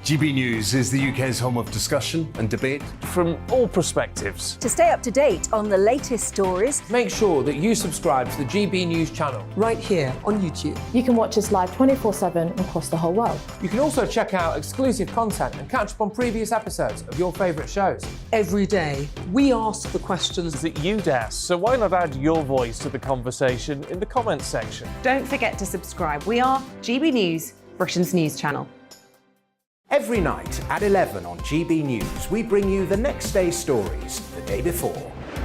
GB News is the UK's home of discussion and debate from all perspectives. To stay up to date on the latest stories, make sure that you subscribe to the GB News channel right here on YouTube. You can watch us live 24/7 across the whole world. You can also check out exclusive content and catch up on previous episodes of your favourite shows. Every day, we ask the questions that you'd ask, so why not add your voice to the conversation in the comments section? Don't forget to subscribe. We are GB News, Britain's news channel. Every night at 11 on GB News, we bring you the next day's stories the day before.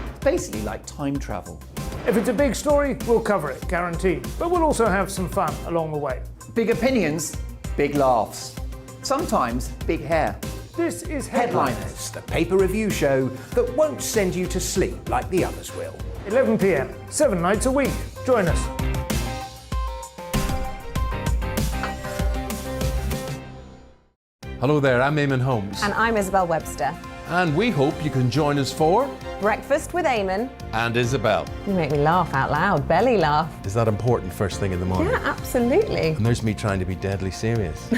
It's basically like time travel. If it's a big story, we'll cover it, guaranteed. But we'll also have some fun along the way. Big opinions, big laughs. Sometimes big hair. This is Headliners, the paper review show that won't send you to sleep like the others will. 11 p.m, 7 nights a week. Join us. Hello there, I'm Eamon Holmes. And I'm Isabel Webster. And we hope you can join us for Breakfast with Eamon. And Isabel. You make me laugh out loud, belly laugh. Is that important first thing in the morning? Yeah, absolutely. And there's me trying to be deadly serious.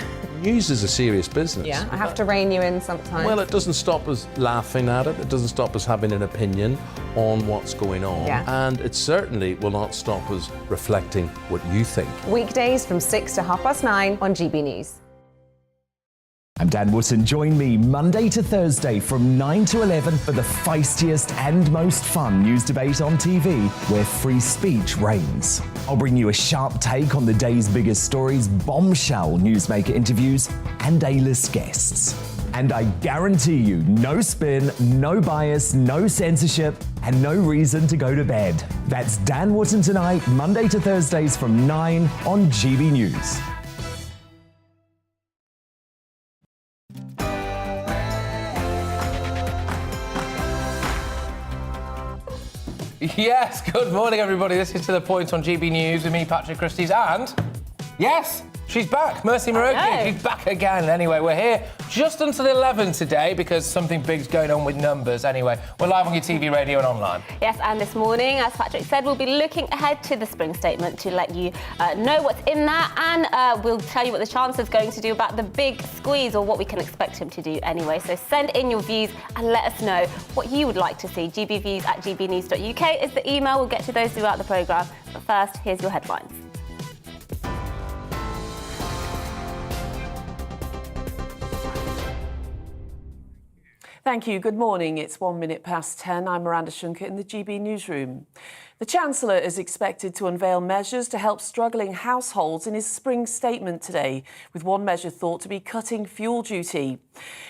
News is a serious business. Yeah, I have to rein you in sometimes. Well, it doesn't stop us laughing at it. It doesn't stop us having an opinion on what's going on. Yeah. And it certainly will not stop us reflecting what you think. Weekdays from 6 to 9:30 on GB News. I'm Dan Wootton. Join me Monday to Thursday from 9 to 11 for the feistiest and most fun news debate on TV, where free speech reigns. I'll bring you a sharp take on the day's biggest stories, bombshell newsmaker interviews, and A-list guests. And I guarantee you, no spin, no bias, no censorship, and no reason to go to bed. That's Dan Wootton Tonight, Monday to Thursdays from 9 on GB News. Yes, good morning everybody. This is To The Point on GB News with me, Patrick Christys, and yes, she's back, Mercy Muroki. She's back again. Anyway, we're here just until 11 today because something big's going on with numbers. Anyway, we're live on your TV, radio and online. Yes, and this morning, as Patrick said, we'll be looking ahead to the spring statement to let you know what's in that, and we'll tell you what the Chancellor's going to do about the big squeeze, or what we can expect him to do anyway. So send in your views and let us know what you would like to see. gbviews@gbnews.uk is the email. We'll get to those throughout the programme. But first, here's your headlines. Thank you. Good morning. It's 1 minute past 10. I'm Miranda Shunker in the GB newsroom. The Chancellor is expected to unveil measures to help struggling households in his spring statement today, with one measure thought to be cutting fuel duty.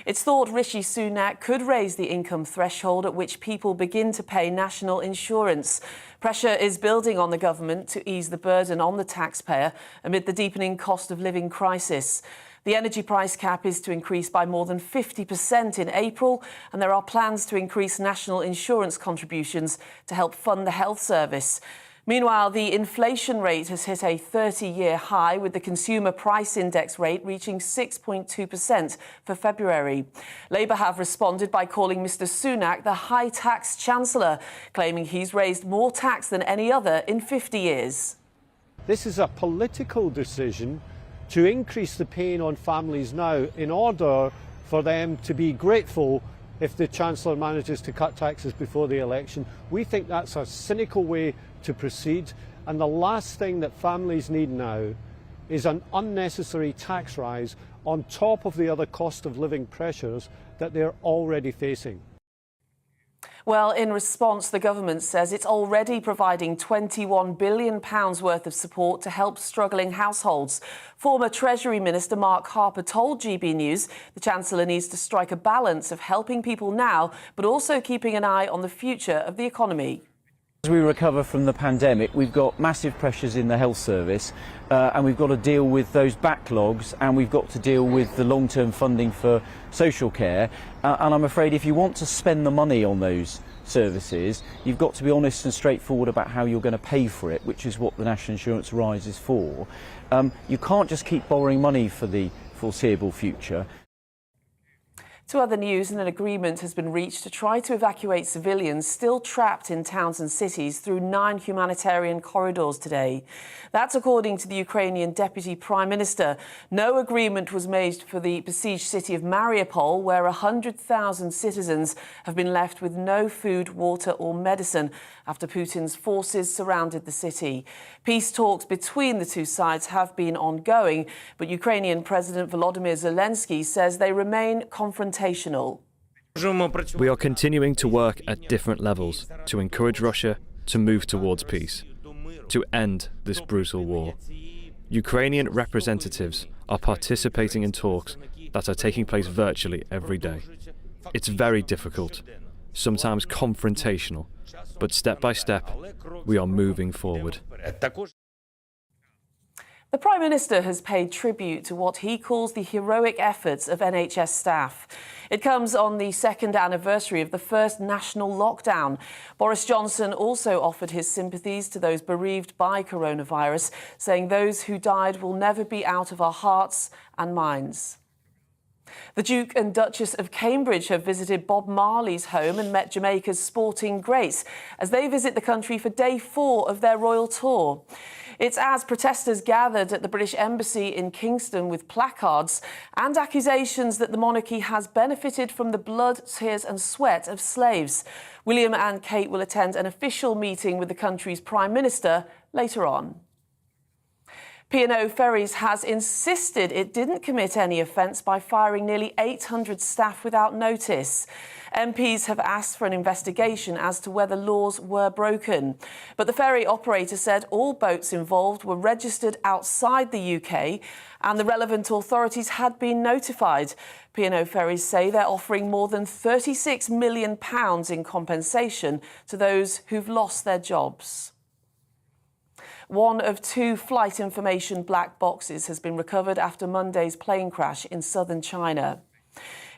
It's thought Rishi Sunak could raise the income threshold at which people begin to pay national insurance. Pressure is building on the government to ease the burden on the taxpayer amid the deepening cost of living crisis. The energy price cap is to increase by more than 50% in April, and there are plans to increase national insurance contributions to help fund the health service. Meanwhile, the inflation rate has hit a 30-year high, with the Consumer Price Index rate reaching 6.2% for February. Labour have responded by calling Mr Sunak the high-tax Chancellor, claiming he's raised more tax than any other in 50 years. This is a political decision to increase the pain on families now in order for them to be grateful if the Chancellor manages to cut taxes before the election. We think that's a cynical way to proceed, and the last thing that families need now is an unnecessary tax rise on top of the other cost of living pressures that they're already facing. Well, in response, the government says it's already providing £21 billion worth of support to help struggling households. Former Treasury Minister Mark Harper told GB News the Chancellor needs to strike a balance of helping people now, but also keeping an eye on the future of the economy. As we recover from the pandemic, we've got massive pressures in the health service, and we've got to deal with those backlogs, and we've got to deal with the long-term funding for social care. And I'm afraid if you want to spend the money on those services, you've got to be honest and straightforward about how you're going to pay for it, which is what the National Insurance Rise is for. You can't just keep borrowing money for the foreseeable future. To other news, and an agreement has been reached to try to evacuate civilians still trapped in towns and cities through 9 humanitarian corridors today. That's according to the Ukrainian Deputy Prime Minister. No agreement was made for the besieged city of Mariupol, where 100,000 citizens have been left with no food, water or medicine after Putin's forces surrounded the city. Peace talks between the two sides have been ongoing, but Ukrainian President Volodymyr Zelensky says they remain confrontational. We are continuing to work at different levels to encourage Russia to move towards peace, to end this brutal war. Ukrainian representatives are participating in talks that are taking place virtually every day. It's very difficult, sometimes confrontational, but step by step, we are moving forward. The Prime Minister has paid tribute to what he calls the heroic efforts of NHS staff. It comes on the second anniversary of the first national lockdown. Boris Johnson also offered his sympathies to those bereaved by coronavirus, saying those who died will never be out of our hearts and minds. The Duke and Duchess of Cambridge have visited Bob Marley's home and met Jamaica's sporting greats as they visit the country for day 4 of their royal tour. It's as protesters gathered at the British Embassy in Kingston with placards and accusations that the monarchy has benefited from the blood, tears and sweat of slaves. William and Kate will attend an official meeting with the country's Prime Minister later on. P&O Ferries has insisted it didn't commit any offence by firing nearly 800 staff without notice. MPs have asked for an investigation as to whether laws were broken. But the ferry operator said all boats involved were registered outside the UK and the relevant authorities had been notified. P&O Ferries say they're offering more than £36 million in compensation to those who've lost their jobs. One of 2 flight information black boxes has been recovered after Monday's plane crash in southern China.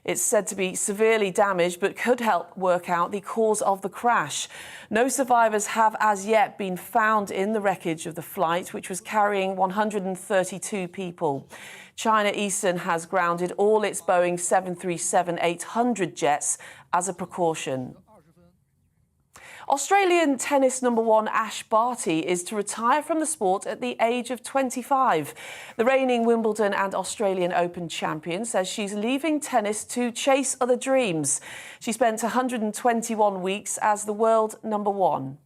It's said to be severely damaged but could help work out the cause of the crash. No survivors have as yet been found in the wreckage of the flight, which was carrying 132 people. China Eastern has grounded all its Boeing 737-800 jets as a precaution. Australian tennis number 1 Ash Barty is to retire from the sport at the age of 25. The reigning Wimbledon and Australian Open champion says she's leaving tennis to chase other dreams. She spent 121 weeks as the world number 1.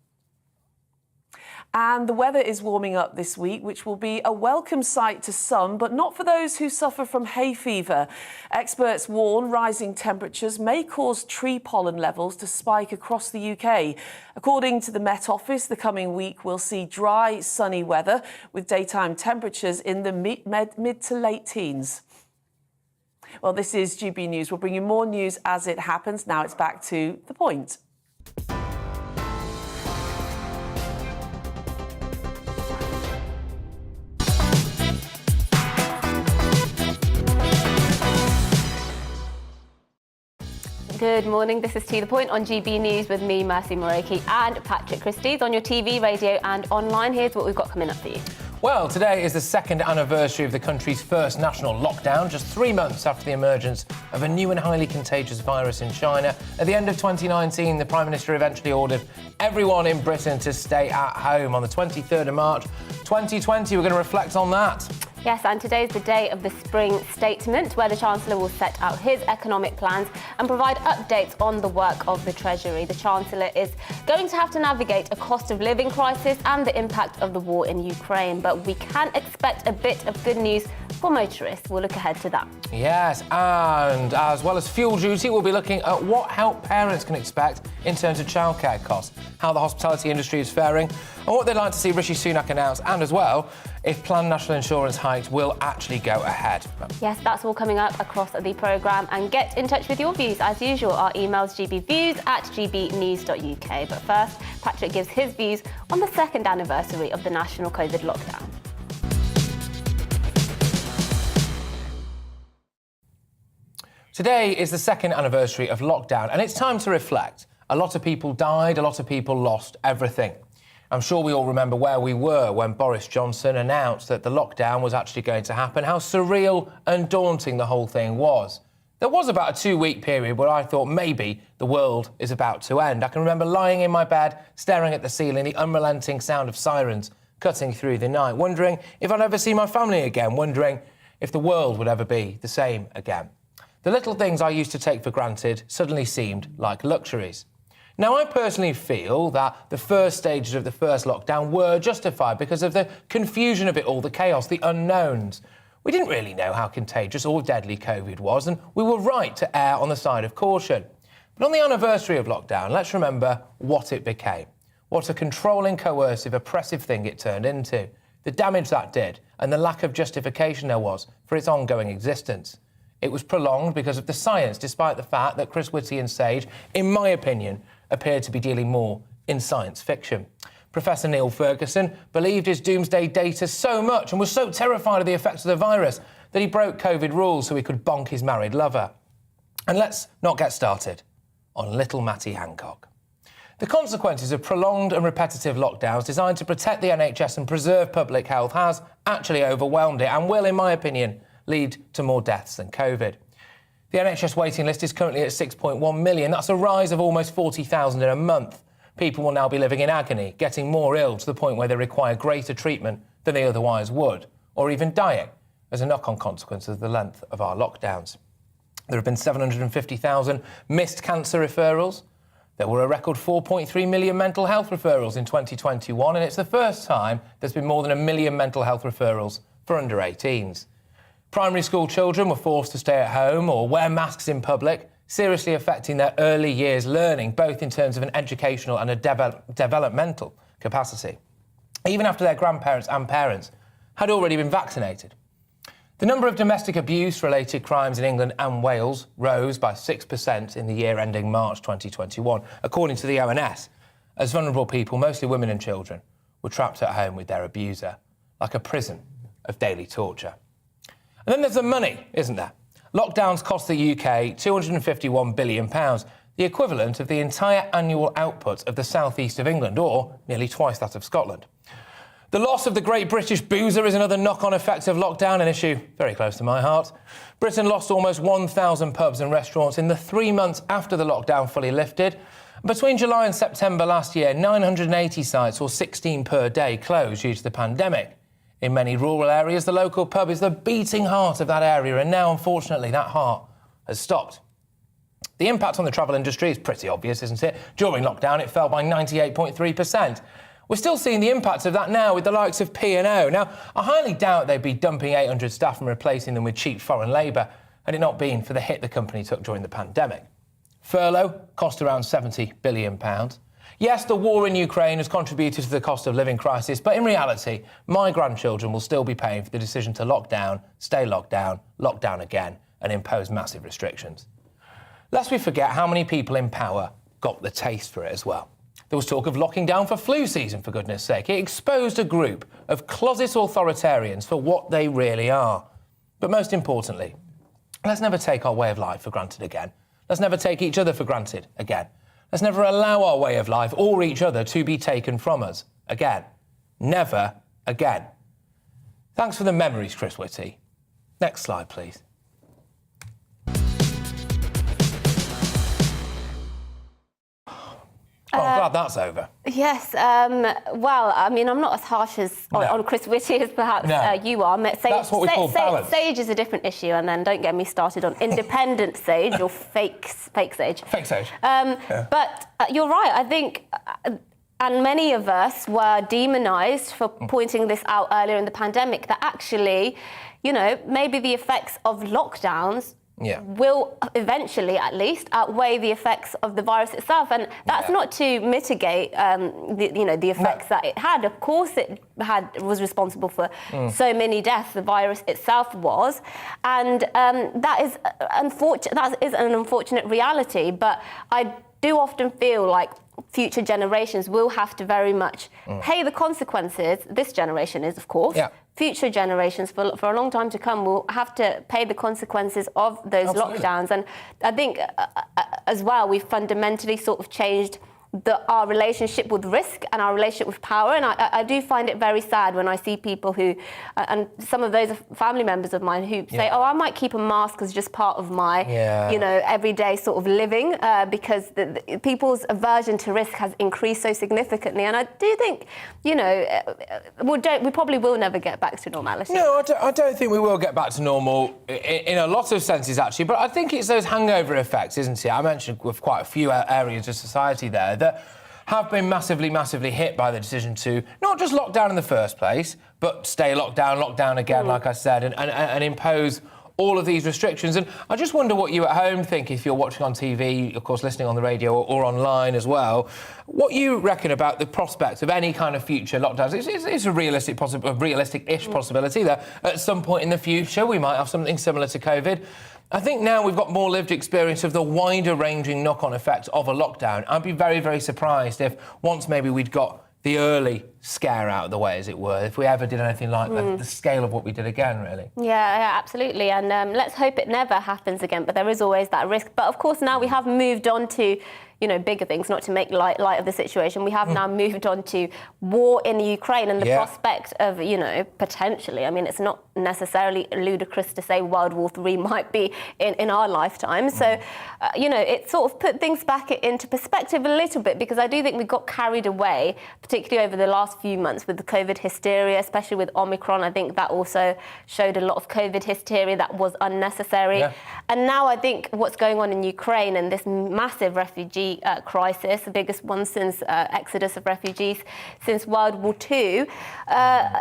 And the weather is warming up this week, which will be a welcome sight to some, but not for those who suffer from hay fever. Experts warn rising temperatures may cause tree pollen levels to spike across the UK. According to the Met Office, the coming week will see dry, sunny weather with daytime temperatures in the mid to late teens. Well, this is GB News. We'll bring you more news as it happens. Now it's back to The Point. Good morning, this is To The Point on GB News with me, Mercy Muroki, and Patrick Christys on your TV, radio and online. Here's what we've got coming up for you. Well, today is the second anniversary of the country's first national lockdown, just 3 months after the emergence of a new and highly contagious virus in China. At the end of 2019, the Prime Minister eventually ordered everyone in Britain to stay at home. On the 23rd of March 2020, we're going to reflect on that. Yes, and today's the day of the spring statement, where the Chancellor will set out his economic plans and provide updates on the work of the Treasury. The Chancellor is going to have to navigate a cost of living crisis and the impact of the war in Ukraine, but we can expect a bit of good news for motorists. We'll look ahead to that. Yes, and as well as fuel duty, we'll be looking at what help parents can expect in terms of childcare costs, how the hospitality industry is faring, and what they'd like to see Rishi Sunak announce, and as well, if planned national insurance hikes will actually go ahead. Yes, that's all coming up across the programme. And get in touch with your views. As usual, our email's gbviews@gbnews.uk. But first, Patrick gives his views on the second anniversary of the national COVID lockdown. Today is the second anniversary of lockdown, and it's time to reflect. A lot of people died, a lot of people lost everything. I'm sure we all remember where we were when Boris Johnson announced that the lockdown was actually going to happen, how surreal and daunting the whole thing was. There was about a 2-week period where I thought maybe the world is about to end. I can remember lying in my bed, staring at the ceiling, the unrelenting sound of sirens cutting through the night, wondering if I'd ever see my family again, wondering if the world would ever be the same again. The little things I used to take for granted suddenly seemed like luxuries. Now, I personally feel that the first stages of the first lockdown were justified because of the confusion of it all, the chaos, the unknowns. We didn't really know how contagious or deadly COVID was, and we were right to err on the side of caution. But on the anniversary of lockdown, let's remember what it became. What a controlling, coercive, oppressive thing it turned into. The damage that did, and the lack of justification there was for its ongoing existence. It was prolonged because of the science, despite the fact that Chris Whitty and Sage, in my opinion, appeared to be dealing more in science fiction. Professor Neil Ferguson believed his doomsday data so much and was so terrified of the effects of the virus that he broke COVID rules so he could bonk his married lover. And let's not get started on little Matty Hancock. The consequences of prolonged and repetitive lockdowns designed to protect the NHS and preserve public health has actually overwhelmed it and will, in my opinion, lead to more deaths than COVID. The NHS waiting list is currently at 6.1 million. That's a rise of almost 40,000 in a month. People will now be living in agony, getting more ill to the point where they require greater treatment than they otherwise would, or even dying as a knock-on consequence of the length of our lockdowns. There have been 750,000 missed cancer referrals. There were a record 4.3 million mental health referrals in 2021, and it's the first time there's been more than 1 million mental health referrals for under 18s. Primary school children were forced to stay at home or wear masks in public, seriously affecting their early years learning, both in terms of an educational and a developmental capacity, even after their grandparents and parents had already been vaccinated. The number of domestic abuse-related crimes in England and Wales rose by 6% in the year ending March 2021, according to the ONS, as vulnerable people, mostly women and children, were trapped at home with their abuser, like a prison of daily torture. And then there's the money, isn't there? Lockdowns cost the UK £251 billion, the equivalent of the entire annual output of the southeast of England, or nearly twice that of Scotland. The loss of the Great British Boozer is another knock-on effect of lockdown, an issue very close to my heart. Britain lost almost 1,000 pubs and restaurants in the 3 months after the lockdown fully lifted. Between July and September last year, 980 sites, or 16 per day, closed due to the pandemic. In many rural areas, the local pub is the beating heart of that area, and now, unfortunately, that heart has stopped. The impact on the travel industry is pretty obvious, isn't it? During lockdown, it fell by 98.3%. We're still seeing the impacts of that now with the likes of P&O. Now, I highly doubt they'd be dumping 800 staff and replacing them with cheap foreign labour had it not been for the hit the company took during the pandemic. Furlough cost around £70 billion. Yes, the war in Ukraine has contributed to the cost of living crisis, but in reality, my grandchildren will still be paying for the decision to lock down, stay locked down again, and impose massive restrictions. Lest we forget how many people in power got the taste for it as well. There was talk of locking down for flu season, for goodness sake. It exposed a group of closet authoritarians for what they really are. But most importantly, let's never take our way of life for granted again. Let's never take each other for granted again. Let's never allow our way of life or each other to be taken from us again. Never again. Thanks for the memories, Chris Whitty. Next slide, please. Oh, I'm glad that's over. Yes. Well, I mean, I'm not as harsh as on Chris Whitty as perhaps you are. That's what we call balance. Sage is a different issue, and then don't get me started on independent Sage or fake Sage. Fake Sage. But you're right. I think, and many of us were demonised for pointing this out earlier in the pandemic, that actually, you know, maybe the effects of lockdowns will eventually, at least, outweigh the effects of the virus itself, and that's not to mitigate, the effects that it had. Of course, it was responsible for so many deaths. The virus itself was, and that is unfortunate. That is an unfortunate reality. But I do often feel like future generations will have to very much pay the consequences. This generation is, of course. Future generations for a long time to come will have to pay the consequences of those lockdowns. And I think as well, we've fundamentally sort of changed our relationship with risk and our relationship with power. And I do find it very sad when I see people who, and some of those are family members of mine who say, oh, I might keep a mask as just part of my, everyday sort of living, because people's aversion to risk has increased so significantly. And I do think, we probably will never get back to normality. No, I don't think we will get back to normal in a lot of senses, actually. But I think it's those hangover effects, isn't it? I mentioned with quite a few areas of society there that have been massively, massively hit by the decision to not just lock down in the first place, but stay locked down again, like I said, and impose all of these restrictions. And I just wonder what you at home think, if you're watching on TV, of course, listening on the radio or online as well, what you reckon about the prospect of any kind of future lockdowns. It's a realistic-ish possibility that at some point in the future we might have something similar to COVID. I think now we've got more lived experience of the wider-ranging knock-on effects of a lockdown. I'd be very, very surprised if once maybe we'd got the early scare out of the way, as it were, if we ever did anything like the scale of what we did again, really. Yeah, absolutely. And let's hope it never happens again, but there is always that risk. But, of course, now we have moved on to bigger things, not to make light of the situation. We have now moved on to war in Ukraine and the prospect of, potentially, I mean, it's not necessarily ludicrous to say World War III might be in our lifetime. So, it sort of put things back into perspective a little bit, because I do think we got carried away, particularly over the last few months with the COVID hysteria, especially with Omicron. I think that also showed a lot of COVID hysteria that was unnecessary. Yeah. And now I think what's going on in Ukraine and this massive refugee crisis, the biggest one since exodus of refugees since World War II,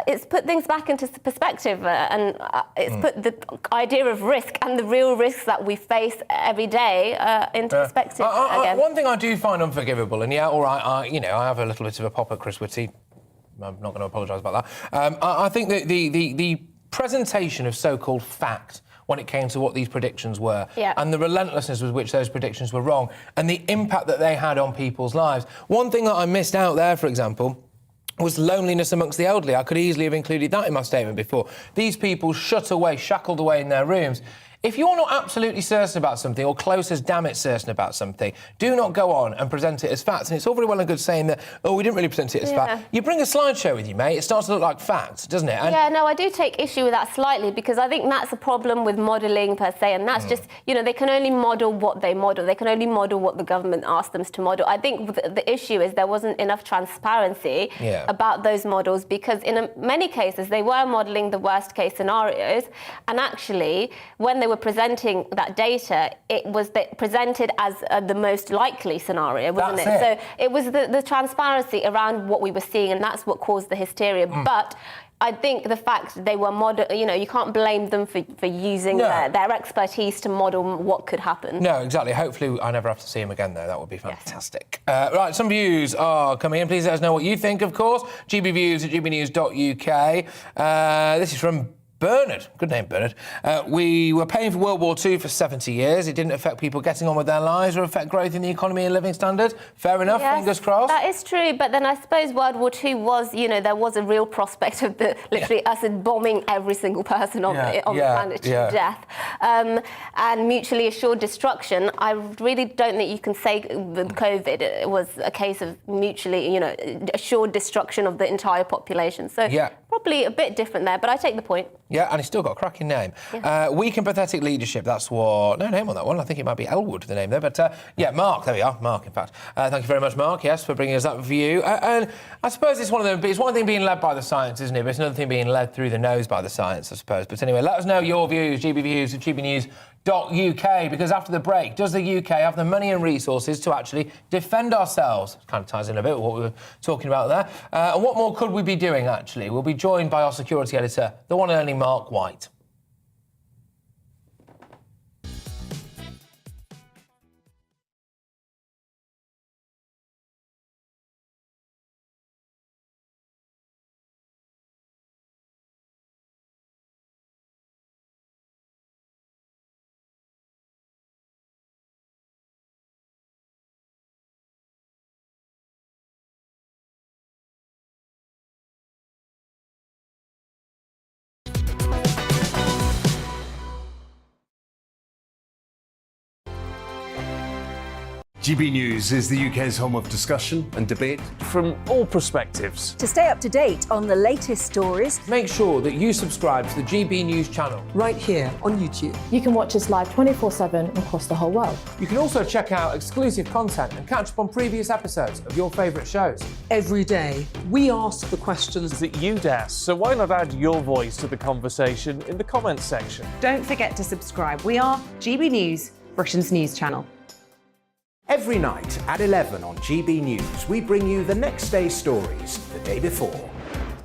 it's put things back into perspective and it's put the idea of risk and the real risks that we face every day into perspective again. One thing I do find unforgivable, and all right, I have a little bit of a pop at Chris Whitty. I'm not going to apologise about that. I think that the presentation of so-called fact when it came to what these predictions were, and the relentlessness with which those predictions were wrong, and the impact that they had on people's lives. One thing that I missed out there, for example, was loneliness amongst the elderly. I could easily have included that in my statement before. These people shackled away in their rooms. If you're not absolutely certain about something, or close as damn it certain about something, do not go on and present it as facts. And it's all very well and good saying that, oh, we didn't really present it as fact. You bring a slideshow with you, mate, it starts to look like facts, doesn't it? And I do take issue with that slightly, because I think that's a problem with modelling per se, and that's just, they can only model what they model. They can only model what the government asked them to model. I think the issue is there wasn't enough transparency about those models, because in many cases they were modelling the worst case scenarios, and actually, when they were presenting that data, it was presented as the most likely scenario, wasn't it? So it was the transparency around what we were seeing, and that's what caused the hysteria. But I think the fact they were you can't blame them for using their expertise to model what could happen. No, exactly. Hopefully I never have to see him again, though. That would be fantastic. Right, some views are coming in. Please let us know what you think, of course. gbviews@gbnews.uk. This is from Bernard. Good name, Bernard. We were paying for World War II for 70 years. It didn't affect people getting on with their lives or affect growth in the economy and living standards. Fair enough, fingers crossed. That is true, but then I suppose World War II was, there was a real prospect of literally us bombing every single person on the planet to death. And mutually assured destruction. I really don't think you can say with COVID it was a case of mutually, assured destruction of the entire population. So probably a bit different there, but I take the point. Yeah, and he's still got a cracking name. Weak and pathetic leadership, that's what... No name on that one. I think it might be Elwood, the name there. But, Mark, there we are. Mark, in fact. Thank you very much, Mark, for bringing us that view. And I suppose it's one thing being led by the science, isn't it? But it's another thing being led through the nose by the science, I suppose. But anyway, let us know your views, gbviews@gbnews.uk, because after the break, does the UK have the money and resources to actually defend ourselves? It kind of ties in a bit with what we were talking about there. And what more could we be doing, actually? We'll be joined by our security editor, the one and only Mark White. GB News is the UK's home of discussion and debate. From all perspectives. To stay up to date on the latest stories, Make sure that you subscribe to the GB News channel. right here on YouTube. You can watch us live 24/7 across the whole world. You can also check out exclusive content and catch up on previous episodes of your favourite shows. Every day, we ask the questions That you'd ask, so why not add your voice to the conversation in the comments section? Don't forget to subscribe. We are GB News, Britain's news channel. Every night at 11 on GB News, we bring you the next day's stories the day before.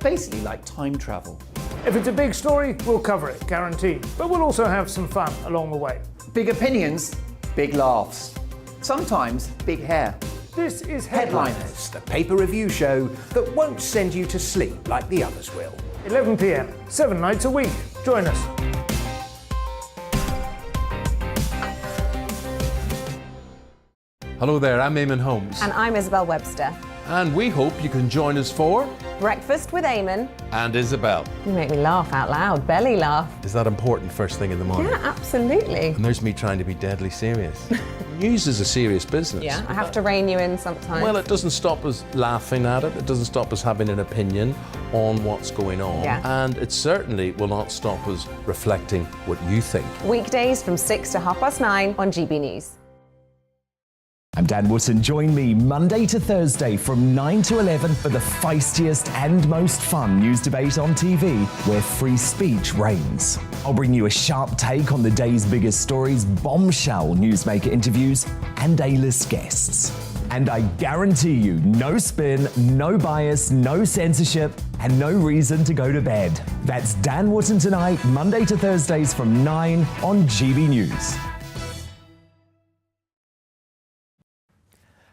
Basically like time travel. If it's a big story, we'll cover it, guaranteed. But we'll also have some fun along the way. Big opinions, big laughs. Sometimes big hair. This is Headliners, the paper review show that won't send you to sleep like the others will. 11 p.m, 7 nights a week. Join us. Hello there, I'm Eamon Holmes. And I'm Isabel Webster. And we hope you can join us for Breakfast with Eamon. And Isabel. You make me laugh out loud, belly laugh. Is that important first thing in the morning? Yeah, absolutely. And there's me trying to be deadly serious. News is a serious business. Yeah, I have to rein you in sometimes. Well, it doesn't stop us laughing at it. It doesn't stop us having an opinion on what's going on. Yeah. And it certainly will not stop us reflecting what you think. Weekdays from 6 to 9:30 on GB News. I'm Dan Wootton. Join me Monday to Thursday from 9 to 11 for the feistiest and most fun news debate on TV, where free speech reigns. I'll bring you a sharp take on the day's biggest stories, bombshell newsmaker interviews, and A-list guests. And I guarantee you, no spin, no bias, no censorship, and no reason to go to bed. That's Dan Wootton tonight, Monday to Thursdays from 9 on GB News.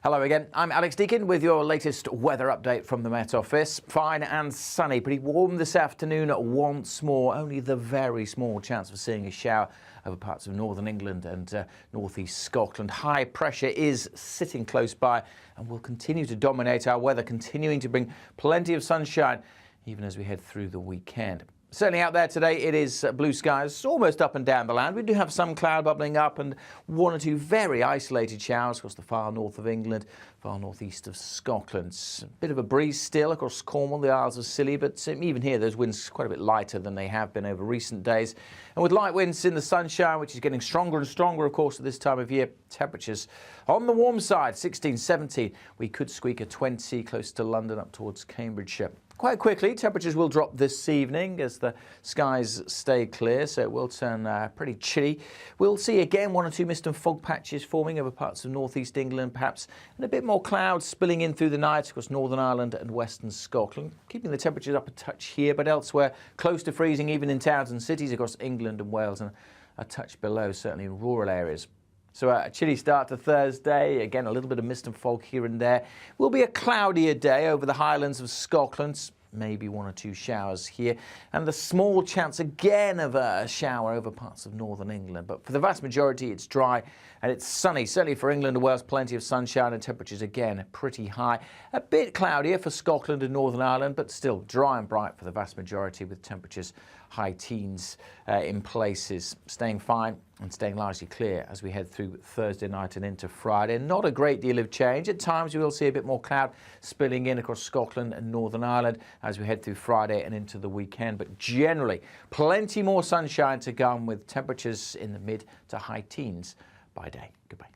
Hello again, I'm Alex Deakin with your latest weather update from the Met Office. Fine and sunny, pretty warm this afternoon once more. Only the very small chance of seeing a shower over parts of northern England and northeast Scotland. High pressure is sitting close by and will continue to dominate our weather, continuing to bring plenty of sunshine even as we head through the weekend. Certainly out there today, it is blue skies, almost up and down the land. We do have some cloud bubbling up and one or two very isolated showers across the far north of England, far northeast of Scotland. A bit of a breeze still across Cornwall, the Isles of Scilly, but even here those winds quite a bit lighter than they have been over recent days. And with light winds in the sunshine, which is getting stronger and stronger, of course, at this time of year, temperatures on the warm side, 16, 17. We could squeak a 20 close to London up towards Cambridgeshire. Quite quickly, temperatures will drop this evening as the skies stay clear, so it will turn pretty chilly. We'll see again one or two mist and fog patches forming over parts of northeast England, perhaps, and a bit more clouds spilling in through the night across Northern Ireland and western Scotland, keeping the temperatures up a touch here, but elsewhere close to freezing, even in towns and cities across England and Wales, and a touch below, certainly in rural areas. So a chilly start to Thursday. Again, a little bit of mist and fog here and there. Will be a cloudier day over the highlands of Scotland. Maybe one or two showers here. And the small chance again of a shower over parts of northern England. But for the vast majority, it's dry and it's sunny. Certainly for England and Wales, plenty of sunshine and temperatures again pretty high. A bit cloudier for Scotland and Northern Ireland, but still dry and bright for the vast majority with temperatures high teens in places. Staying fine and staying largely clear as we head through Thursday night and into Friday. Not a great deal of change. At times you will see a bit more cloud spilling in across Scotland and Northern Ireland as we head through Friday and into the weekend. But generally, plenty more sunshine to come with temperatures in the mid to high teens by day. Goodbye.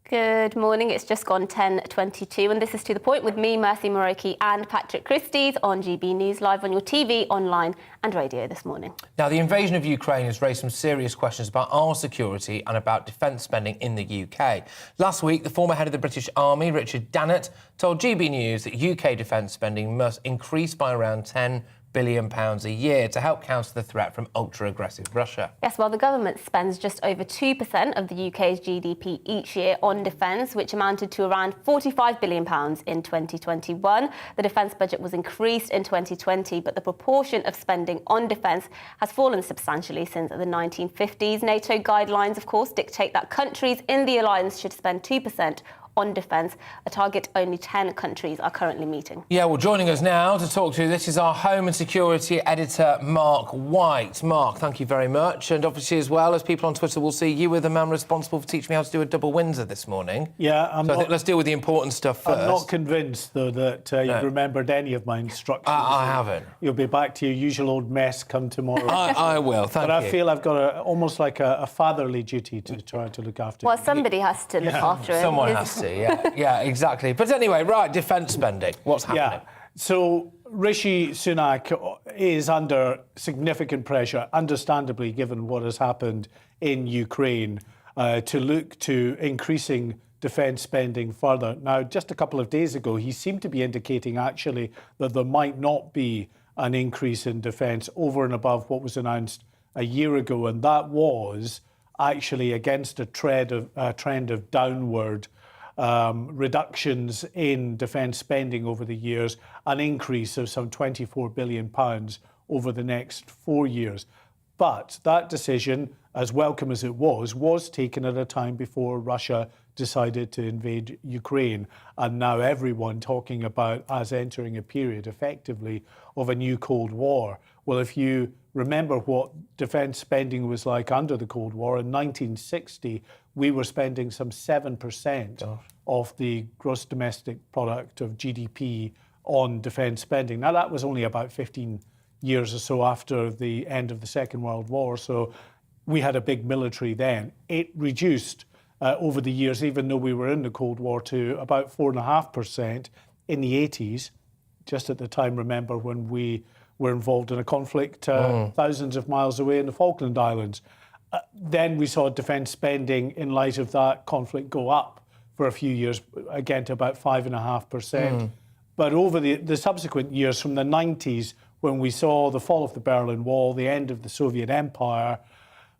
Good morning, it's just gone 10:22 and this is To The Point with me, Mercy Muroki and Patrick Christys on GB News, live on your TV, online and radio this morning. Now, the invasion of Ukraine has raised some serious questions about our security and about defence spending in the UK. Last week, the former head of the British Army, Richard Dannett, told GB News that UK defence spending must increase by around £10 billion a year to help counter the threat from ultra-aggressive Russia. Yes, well, the government spends just over 2% of the UK's GDP each year on defence, which amounted to around £45 billion in 2021. The defence budget was increased in 2020, but the proportion of spending on defence has fallen substantially since the 1950s. NATO guidelines, of course, dictate that countries in the alliance should spend 2% on defence, a target only 10 countries are currently meeting. Yeah, well, joining us now to talk to this is our Home and Security Editor, Mark White. Mark, thank you very much. And obviously, as well, as people on Twitter will see, you were the man responsible for teaching me how to do a double Windsor this morning. Yeah, I think let's deal with the important stuff first. I'm not convinced, though, that you've remembered any of my instructions. I haven't. You'll be back to your usual old mess come tomorrow. I will, thank you. But I feel I've got almost like a fatherly duty to try to look after. Well, somebody has to look after him. Someone has to, yeah, exactly. But anyway, right, defence spending. What's happening? Yeah. So Rishi Sunak is under significant pressure, understandably, given what has happened in Ukraine, to look to increasing defence spending further. Now, just a couple of days ago, he seemed to be indicating, actually, that there might not be an increase in defence over and above what was announced a year ago, and that was actually against a trend of downward reductions in defence spending over the years, an increase of some £24 billion over the next 4 years. But that decision, as welcome as it was taken at a time before Russia decided to invade Ukraine. And now everyone talking about us entering a period, effectively, of a new Cold War. Well, if you remember what defence spending was like under the Cold War, in 1960, we were spending some 7% of the gross domestic product of GDP on defence spending. Now, that was only about 15 years or so after the end of the Second World War, so we had a big military then. It reduced over the years, even though we were in the Cold War, to about 4.5% in the 80s, just at the time, remember, when we were involved in a conflict thousands of miles away in the Falkland Islands. Then we saw defence spending in light of that conflict go up for a few years, again to about 5.5%. But over the subsequent years, from the 90s, when we saw the fall of the Berlin Wall, the end of the Soviet Empire,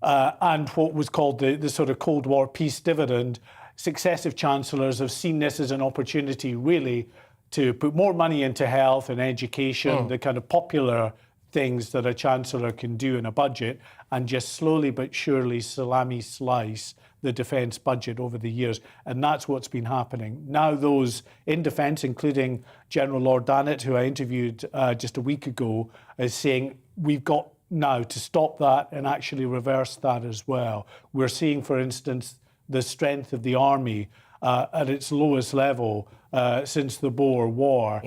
and what was called the sort of Cold War peace dividend, successive chancellors have seen this as an opportunity, really, to put more money into health and education, the kind of popular things that a chancellor can do in a budget, and just slowly but surely salami slice the defence budget over the years. And that's what's been happening. Now those in defence, including General Lord Dannatt, who I interviewed just a week ago, is saying we've got now to stop that and actually reverse that as well. We're seeing, for instance, the strength of the army at its lowest level since the Boer War,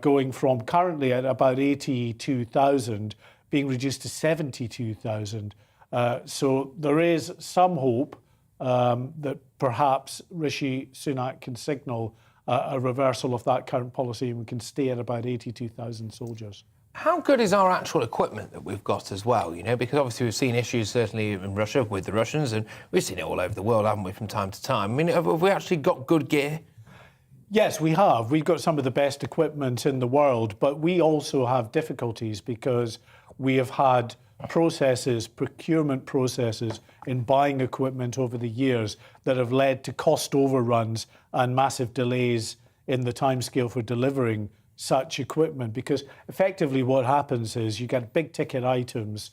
going from currently at about 82,000, being reduced to 72,000. So there is some hope that perhaps Rishi Sunak can signal a reversal of that current policy and we can stay at about 82,000 soldiers. How good is our actual equipment that we've got as well, you know? Because obviously we've seen issues certainly in Russia with the Russians, and we've seen it all over the world, haven't we, from time to time? I mean, have we actually got good gear? Yes, we have. We've got some of the best equipment in the world, but we also have difficulties because we have had procurement processes in buying equipment over the years that have led to cost overruns and massive delays in the timescale for delivering such equipment, because effectively what happens is you get big ticket items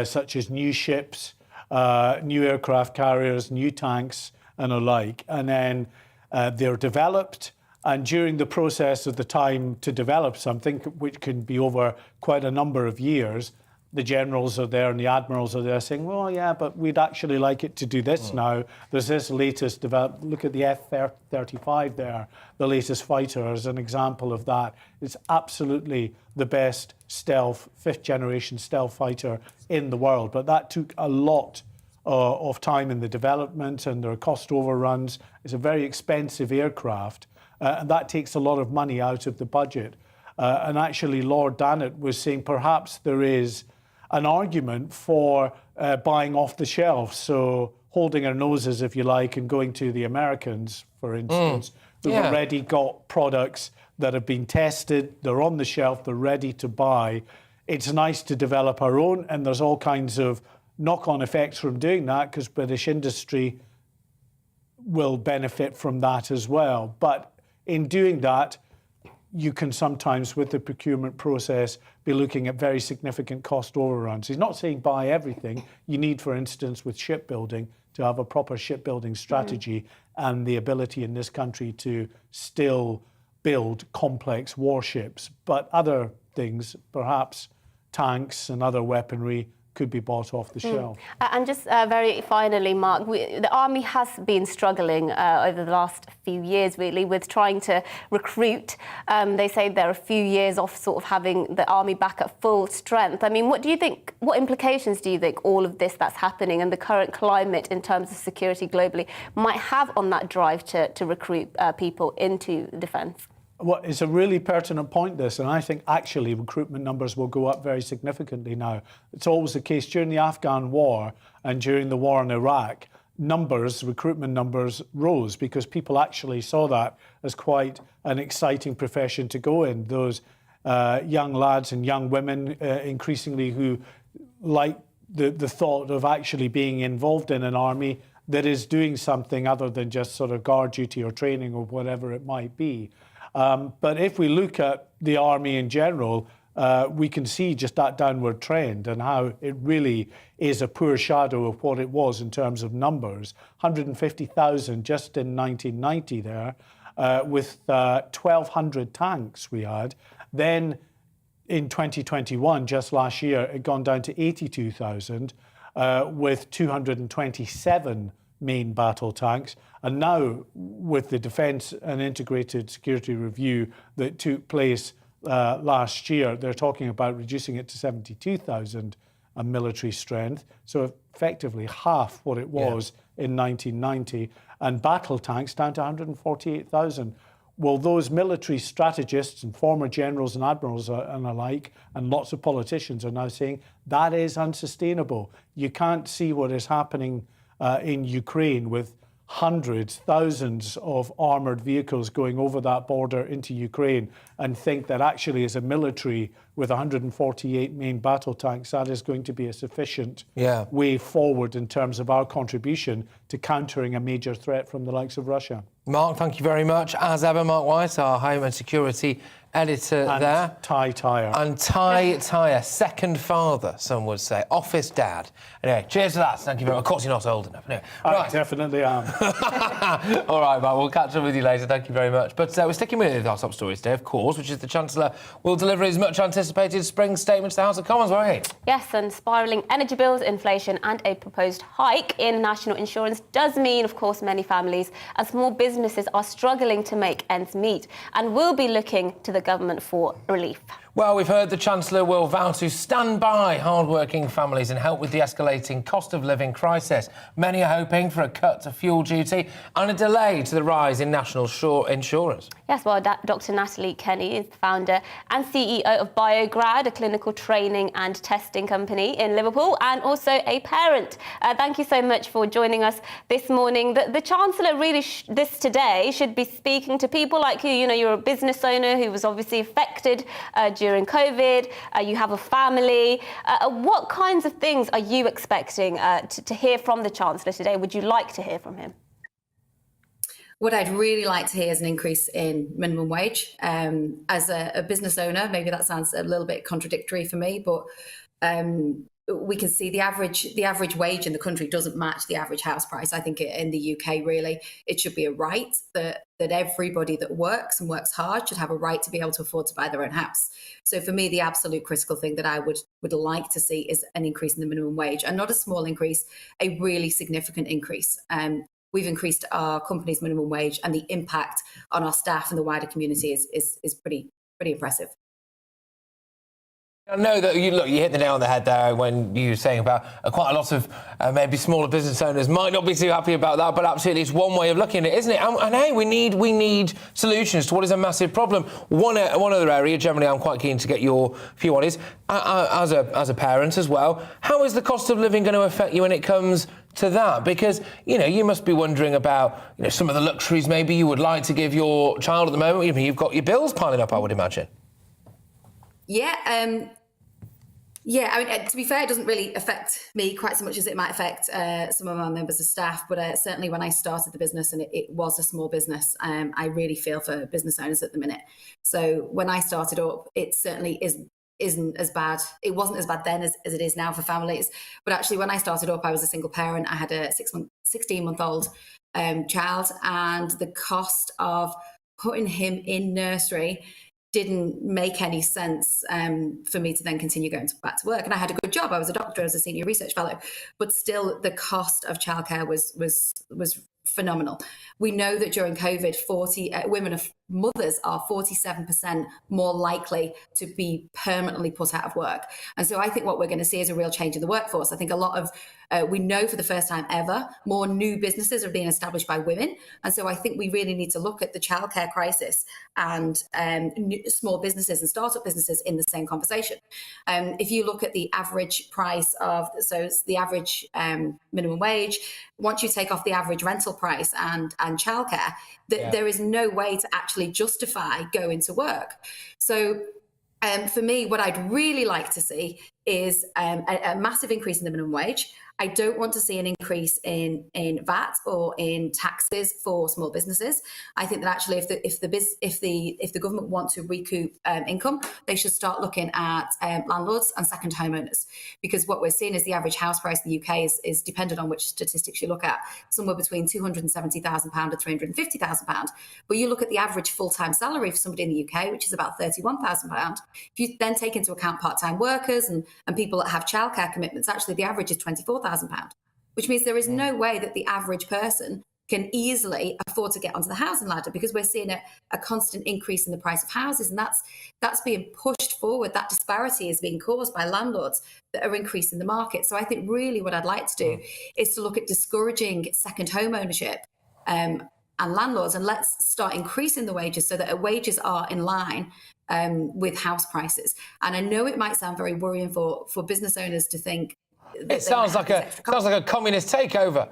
such as new ships, new aircraft carriers, new tanks and alike, and then they're developed, and during the process of the time to develop something, which can be over quite a number of years, the generals are there and the admirals are there saying, well, yeah, but we'd actually like it to do this now. There's this latest development. Look at the F-35 there, the latest fighter, as an example of that. It's absolutely the best stealth, fifth-generation stealth fighter in the world. But that took a lot of time in the development, and there are cost overruns. It's a very expensive aircraft, and that takes a lot of money out of the budget. And actually, Lord Dannatt was saying perhaps there is an argument for buying off the shelf, so holding our noses, if you like, and going to the Americans, for instance, who've already got products that have been tested, they're on the shelf, they're ready to buy. It's nice to develop our own, and there's all kinds of knock-on effects from doing that, because British industry will benefit from that as well. But in doing that, you can sometimes, with the procurement process, be looking at very significant cost overruns. He's not saying buy everything. You need, for instance, with shipbuilding, to have a proper shipbuilding strategy and the ability in this country to still build complex warships. But other things, perhaps tanks and other weaponry, could be bought off the shelf. And just very finally, Mark, the Army has been struggling over the last few years, really, with trying to recruit. They say they're a few years off sort of having the Army back at full strength. I mean, what implications do you think all of this that's happening and the current climate in terms of security globally might have on that drive to recruit people into defence? Well, it's a really pertinent point, this, and I think actually recruitment numbers will go up very significantly now. It's always the case during the Afghan war and during the war in Iraq, recruitment numbers rose because people actually saw that as quite an exciting profession to go in. Those young lads and young women increasingly who like the thought of actually being involved in an army that is doing something other than just sort of guard duty or training or whatever it might be. But if we look at the Army in general, we can see just that downward trend and how it really is a poor shadow of what it was in terms of numbers. 150,000 just in 1990 there, with 1,200 tanks we had. Then in 2021, just last year, it had gone down to 82,000 with 227 main battle tanks. And now, with the Defence and Integrated Security Review that took place last year, they're talking about reducing it to 72,000 military strength, so effectively half what it was in 1990, and battle tanks down to 148,000. Well, those military strategists and former generals and admirals and alike, and lots of politicians are now saying that is unsustainable. You can't see what is happening in Ukraine with hundreds, thousands of armoured vehicles going over that border into Ukraine and think that actually as a military with 148 main battle tanks, that is going to be a sufficient way forward in terms of our contribution to countering a major threat from the likes of Russia. Mark, thank you very much. As ever, Mark White, our Home and Security editor and there. Ty Tyre. And Ty Tyre, second father, some would say. Office dad. Anyway, cheers to that. Thank you very much. Of course, you're not old enough. Anyway, I definitely am. All right, Mark, we'll catch up with you later. Thank you very much. But we're sticking with our top stories today, of course, which is the Chancellor will deliver his much-anticipated spring statement to the House of Commons, won't he? Yes, and spiralling energy bills, inflation and a proposed hike in national insurance does mean, of course, many families and small businesses are struggling to make ends meet and will be looking to the government for relief. Well, we've heard the Chancellor will vow to stand by hard-working families and help with the escalating cost of living crisis. Many are hoping for a cut to fuel duty and a delay to the rise in national insurance. Yes, well, Dr. Natalie Kenny is the founder and CEO of BioGrad, a clinical training and testing company in Liverpool, and also a parent. Thank you so much for joining us this morning. The Chancellor really today should be speaking to people like you. You know, you're a business owner who was obviously affected during COVID, you have a family. What kinds of things are you expecting to hear from the Chancellor today? Would you like to hear from him? What I'd really like to hear is an increase in minimum wage. As a business owner, maybe that sounds a little bit contradictory for me, but we can see the average wage in the country doesn't match the average house price. I think in the UK, really, it should be a right that everybody that works and works hard should have a right to be able to afford to buy their own house. So for me, the absolute critical thing that I would like to see is an increase in the minimum wage, and not a small increase, a really significant increase. We've increased our company's minimum wage, and the impact on our staff and the wider community is pretty impressive. I know that you hit the nail on the head there when you were saying about quite a lot of maybe smaller business owners might not be too happy about that, but absolutely it's one way of looking at it, isn't it? And hey, we need solutions to what is a massive problem. One other area, generally, I'm quite keen to get your view on is as a parent as well. How is the cost of living going to affect you when it comes to that? Because you must be wondering about some of the luxuries maybe you would like to give your child at the moment. You've got your bills piling up, I would imagine. Yeah, I mean, to be fair, it doesn't really affect me quite so much as it might affect some of our members of staff. But certainly when I started the business, and it was a small business, I really feel for business owners at the minute. So when I started up, it certainly is isn't as bad. It wasn't as bad then as it is now for families. But actually, when I started up, I was a single parent. I had a 16-month-old child, and the cost of putting him in nursery didn't make any sense for me to then continue going back to work. And I had a good job. I was a doctor, I was a senior research fellow, but still the cost of childcare was phenomenal. We know that during COVID, mothers are 47% more likely to be permanently put out of work. And so I think what we're going to see is a real change in the workforce. I think a lot of, we know for the first time ever, more new businesses are being established by women. And so I think we really need to look at the childcare crisis and small businesses and startup businesses in the same conversation. If you look at the average price of, so it's the average minimum wage, once you take off the average rental price and childcare, there is no way to actually justify going to work. So for me, what I'd really like to see is a massive increase in the minimum wage. I don't want to see an increase in VAT or in taxes for small businesses. I think that actually, if the government want to recoup income, they should start looking at landlords and second homeowners, because what we're seeing is the average house price in the UK is dependent on which statistics you look at, somewhere between £270,000 and £350,000. But you look at the average full-time salary for somebody in the UK, which is about £31,000. If you then take into account part-time workers and people that have childcare commitments, actually the average is £24,000, which means there is no way that the average person can easily afford to get onto the housing ladder, because we're seeing a constant increase in the price of houses, and that's being pushed forward. That disparity is being caused by landlords that are increasing the market. So I think really what I'd like to do is to look at discouraging second home ownership and landlords, and let's start increasing the wages so that wages are in line with house prices. And I know it might sound very worrying for business owners to think it sounds like a communist takeover.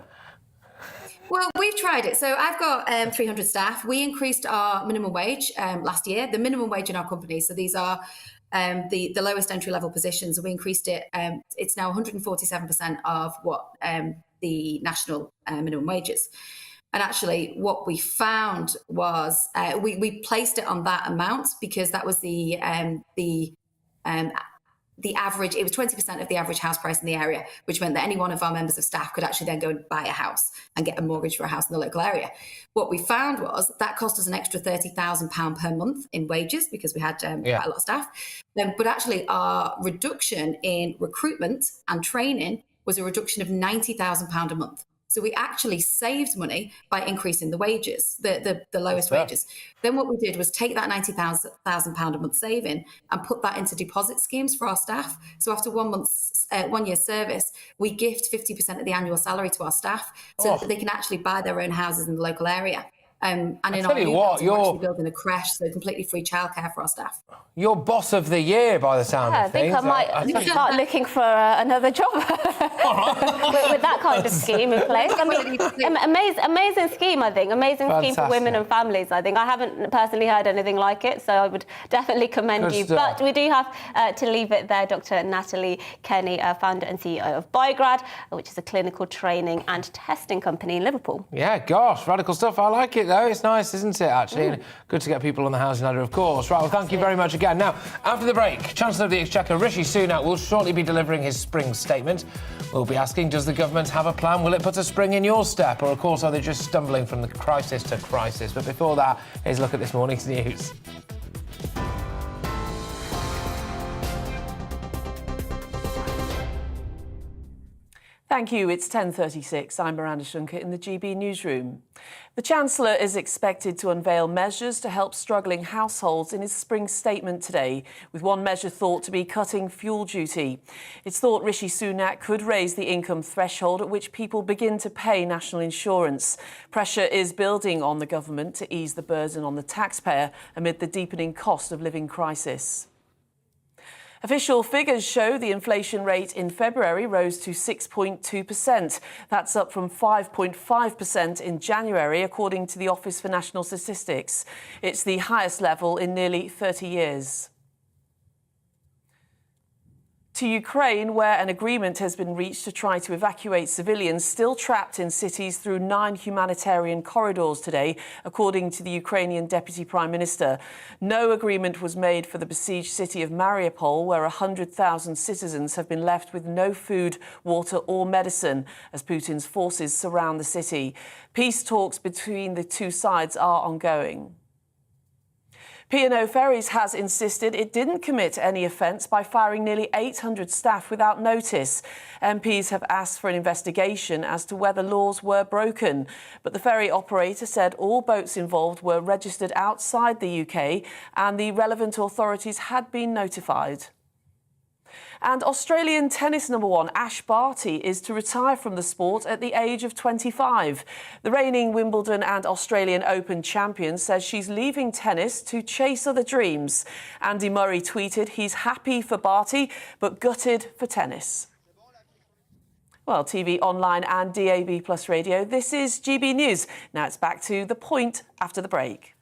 Well, we've tried it. So I've got 300 staff. We increased our minimum wage last year, the minimum wage in our company. So these are the lowest entry level positions. We increased it. It's now 147% of what the national minimum wage is. And actually, what we found was we placed it on that amount because that was the average. It was 20% of the average house price in the area, which meant that any one of our members of staff could actually then go and buy a house and get a mortgage for a house in the local area. What we found was that cost us an extra £30,000 per month in wages, because we had quite a lot of staff. But actually, our reduction in recruitment and training was a reduction of £90,000 a month. So we actually saved money by increasing the wages, the lowest wages. Then what we did was take that £90,000 a month saving and put that into deposit schemes for our staff. So after 1 year's service, we gift 50% of the annual salary to our staff so that they can actually buy their own houses in the local area. And in our new building, we're actually building a creche, so completely free childcare for our staff. You're boss of the year by the sound of things. I think I might start looking for another job with that kind of scheme in place. I mean, amazing scheme, I think. Amazing scheme for women and families, I think. I haven't personally heard anything like it, so I would definitely commend you. But we do have to leave it there. Dr. Natalie Kenny, founder and CEO of Biograd, which is a clinical training and testing company in Liverpool. Yeah, gosh, radical stuff. I like it, though. It's nice, isn't it, actually? And good to get people on the housing ladder, of course. Right, well, thank you very much again. Now, after the break, Chancellor of the Exchequer, Rishi Sunak, will shortly be delivering his spring statement. We'll be asking, does the government have a plan? Will it put a spring in your step? Or, of course, are they just stumbling from the crisis to crisis? But before that, here's a look at this morning's news. Thank you. It's 10:36. I'm Miranda Shunker in the GB newsroom. The Chancellor is expected to unveil measures to help struggling households in his spring statement today, with one measure thought to be cutting fuel duty. It's thought Rishi Sunak could raise the income threshold at which people begin to pay national insurance. Pressure is building on the government to ease the burden on the taxpayer amid the deepening cost of living crisis. Official figures show the inflation rate in February rose to 6.2%. That's up from 5.5% in January, according to the Office for National Statistics. It's the highest level in nearly 30 years. To Ukraine, where an agreement has been reached to try to evacuate civilians still trapped in cities through 9 humanitarian corridors today, according to the Ukrainian Deputy Prime Minister. No agreement was made for the besieged city of Mariupol, where 100,000 citizens have been left with no food, water or medicine as Putin's forces surround the city. Peace talks between the two sides are ongoing. P&O Ferries has insisted it didn't commit any offence by firing nearly 800 staff without notice. MPs have asked for an investigation as to whether laws were broken. But the ferry operator said all boats involved were registered outside the UK and the relevant authorities had been notified. And Australian tennis number 1 Ash Barty is to retire from the sport at the age of 25. The reigning Wimbledon and Australian Open champion says she's leaving tennis to chase other dreams. Andy Murray tweeted he's happy for Barty but gutted for tennis. Well, TV, online and DAB Plus radio, this is GB News. Now it's back to The Point after the break.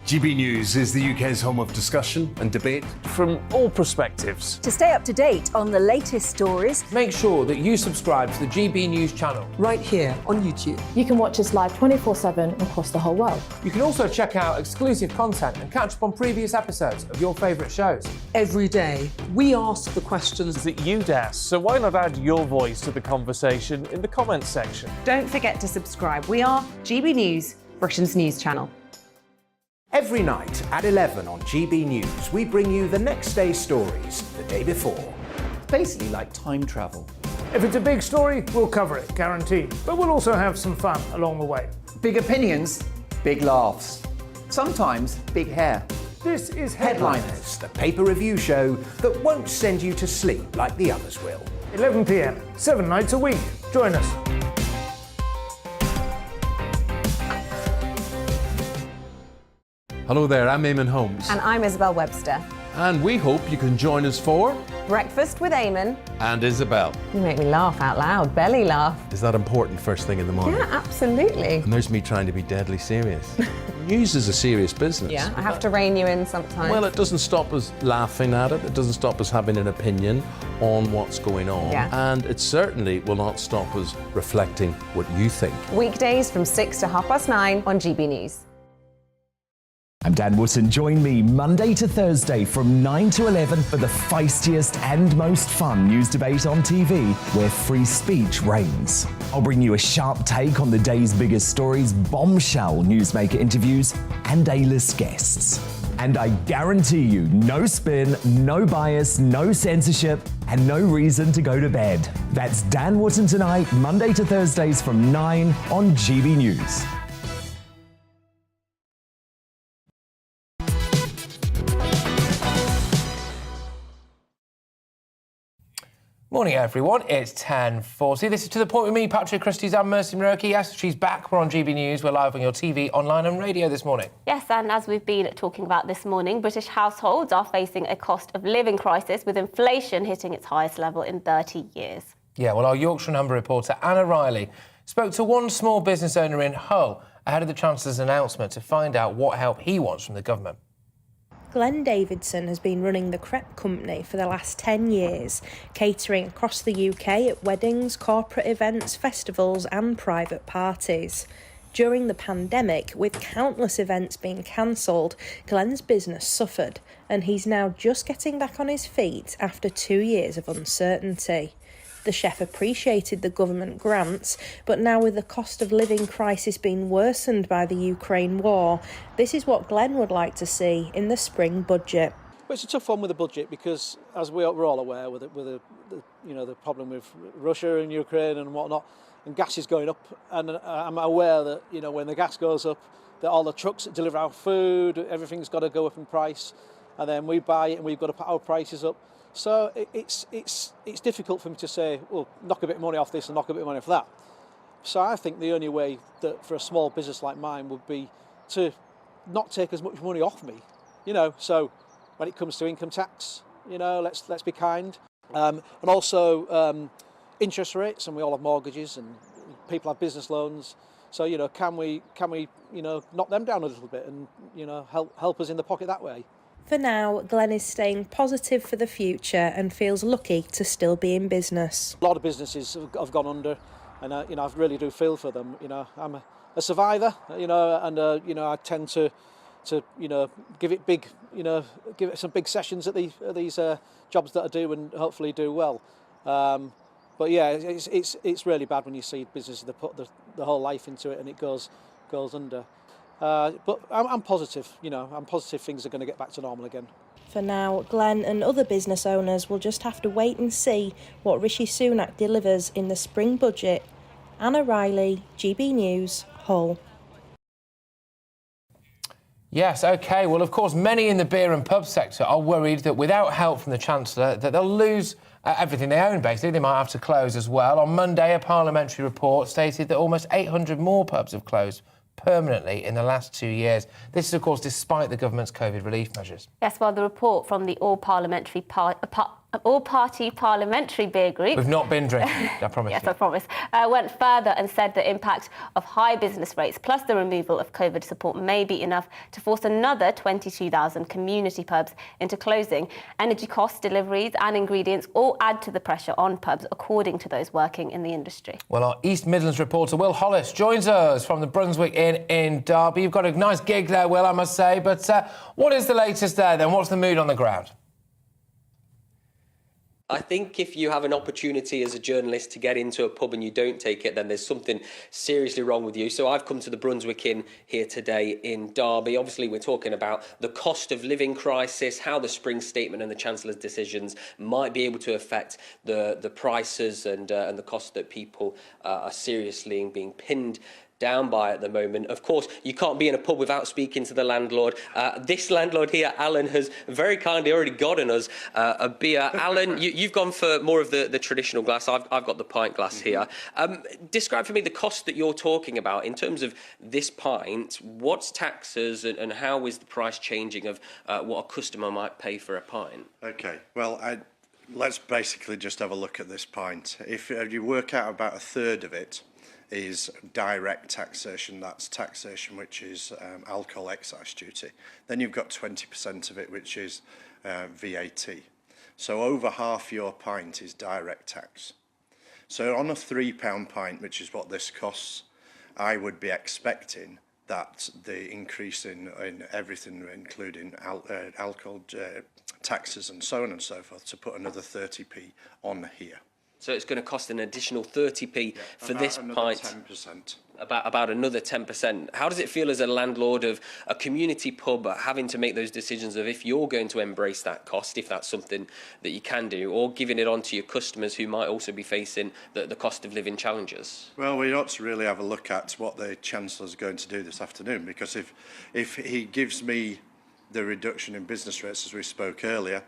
GB News is the UK's home of discussion and debate. From all perspectives. To stay up to date on the latest stories, make sure that you subscribe to the GB News channel. Right here on YouTube. You can watch us live 24/7 across the whole world. You can also check out exclusive content and catch up on previous episodes of your favourite shows. Every day, we ask the questions that you'd ask, so why not add your voice to the conversation in the comments section? Don't forget to subscribe. We are GB News, Britain's news channel. Every night at 11 on GB News, we bring you the next day's stories the day before. Basically like time travel. If it's a big story, we'll cover it, guaranteed. But we'll also have some fun along the way. Big opinions, big laughs. Sometimes big hair. This is Headliners, the paper review show that won't send you to sleep like the others will. 11 p.m, 7 nights a week. Join us. Hello there, I'm Eamon Holmes. And I'm Isabel Webster. And we hope you can join us for Breakfast with Eamon. And Isabel. You make me laugh out loud, belly laugh. Is that important first thing in the morning? Yeah, absolutely. And there's me trying to be deadly serious. News is a serious business. Yeah, I have to rein you in sometimes. Well, it doesn't stop us laughing at it. It doesn't stop us having an opinion on what's going on. Yeah. And it certainly will not stop us reflecting what you think. Weekdays from 6 to 9:30 on GB News. I'm Dan Wootton. Join me Monday to Thursday from 9 to 11 for the feistiest and most fun news debate on TV, where free speech reigns. I'll bring you a sharp take on the day's biggest stories, bombshell newsmaker interviews, and A-list guests. And I guarantee you, no spin, no bias, no censorship, and no reason to go to bed. That's Dan Wootton tonight, Monday to Thursdays from 9 on GB News. Morning, everyone. It's 10:40. This is To The Point with me, Patrick, Christys and Mercy Muroki. Yes, she's back. We're on GB News. We're live on your TV, online and radio this morning. Yes, and as we've been talking about this morning, British households are facing a cost of living crisis with inflation hitting its highest level in 30 years. Yeah, well, our Yorkshire and Humber reporter, Anna Riley, spoke to one small business owner in Hull ahead of the Chancellor's announcement to find out what help he wants from the government. Glenn Davidson has been running the crepe company for the last 10 years, catering across the UK at weddings, corporate events, festivals and private parties. During the pandemic, with countless events being cancelled, Glenn's business suffered, and he's now just getting back on his feet after 2 years of uncertainty. The chef appreciated the government grants, but now with the cost of living crisis being worsened by the Ukraine war, this is what Glenn would like to see in the spring budget. Well, it's a tough one with the budget because, as we're all aware, with the problem with Russia and Ukraine and whatnot, and gas is going up, and I'm aware that when the gas goes up, that all the trucks that deliver our food, everything's got to go up in price, and then we buy it and we've got to put our prices up. So it's difficult for me to say, well, knock a bit of money off this and knock a bit of money off that. So I think the only way that for a small business like mine would be to not take as much money off me, So when it comes to income tax, let's be kind, and also interest rates, and we all have mortgages and people have business loans. So, you know, can we you know, knock them down a little bit and, you know, help us in the pocket that way? For now, Glenn is staying positive for the future and feels lucky to still be in business. A lot of businesses have gone under, and you know, I really do feel for them. You know, I'm a survivor, you know, and you know, I tend to you know, give it some big sessions at these jobs that I do, and hopefully do well. But yeah, it's really bad when you see businesses that put the whole life into it and it goes under. But I'm positive, you know, I'm positive things are going to get back to normal again. For now, Glenn and other business owners will just have to wait and see what Rishi Sunak delivers in the spring budget. Anna Riley, GB News, Hull. Yes, OK. Well, of course, many in the beer and pub sector are worried that without help from the Chancellor, that they'll lose everything they own, basically. They might have to close as well. On Monday, a parliamentary report stated that almost 800 more pubs have closed permanently in the last 2 years. This is, of course, despite the government's COVID relief measures. Yes, well, the report from the all-party parliamentary beer group... We've not been drinking, I promise Yes, you. I promise. Went further and said the impact of high business rates plus the removal of COVID support may be enough to force another 22,000 community pubs into closing. Energy costs, deliveries and ingredients all add to the pressure on pubs, according to those working in the industry. Well, our East Midlands reporter, Will Hollis, joins us from the Brunswick Inn in Derby. You've got a nice gig there, Will, I must say. But what is the latest there, then? What's the mood on the ground? I think if you have an opportunity as a journalist to get into a pub and you don't take it, then there's something seriously wrong with you. So I've come to the Brunswick Inn here today in Derby. Obviously, we're talking about the cost of living crisis, how the spring statement and the Chancellor's decisions might be able to affect the prices and the cost that people are seriously being pinned down by at the moment. Of course, you can't be in a pub without speaking to the landlord. This landlord here, Alan, has very kindly already gotten us a beer. Alan, you've gone for more of the traditional glass. I've got the pint glass here. Describe for me the cost that you're talking about in terms of this pint. What's taxes and how is the price changing of what a customer might pay for a pint? Okay, well, let's basically just have a look at this pint. If you work out about a third of it is direct taxation, that's taxation which is alcohol excise duty. Then you've got 20% of it which is VAT. So over half your pint is direct tax. So on a £3 pint, which is what this costs, I would be expecting that the increase in everything, including alcohol taxes and so on and so forth, to put another 30p on here. So it's going to cost an additional 30p for this pint. 10%. About another 10%. How does it feel as a landlord of a community pub having to make those decisions of if you're going to embrace that cost, if that's something that you can do, or giving it on to your customers who might also be facing the cost of living challenges? Well, we ought to really have a look at what the Chancellor's going to do this afternoon, because if he gives me the reduction in business rates, as we spoke earlier,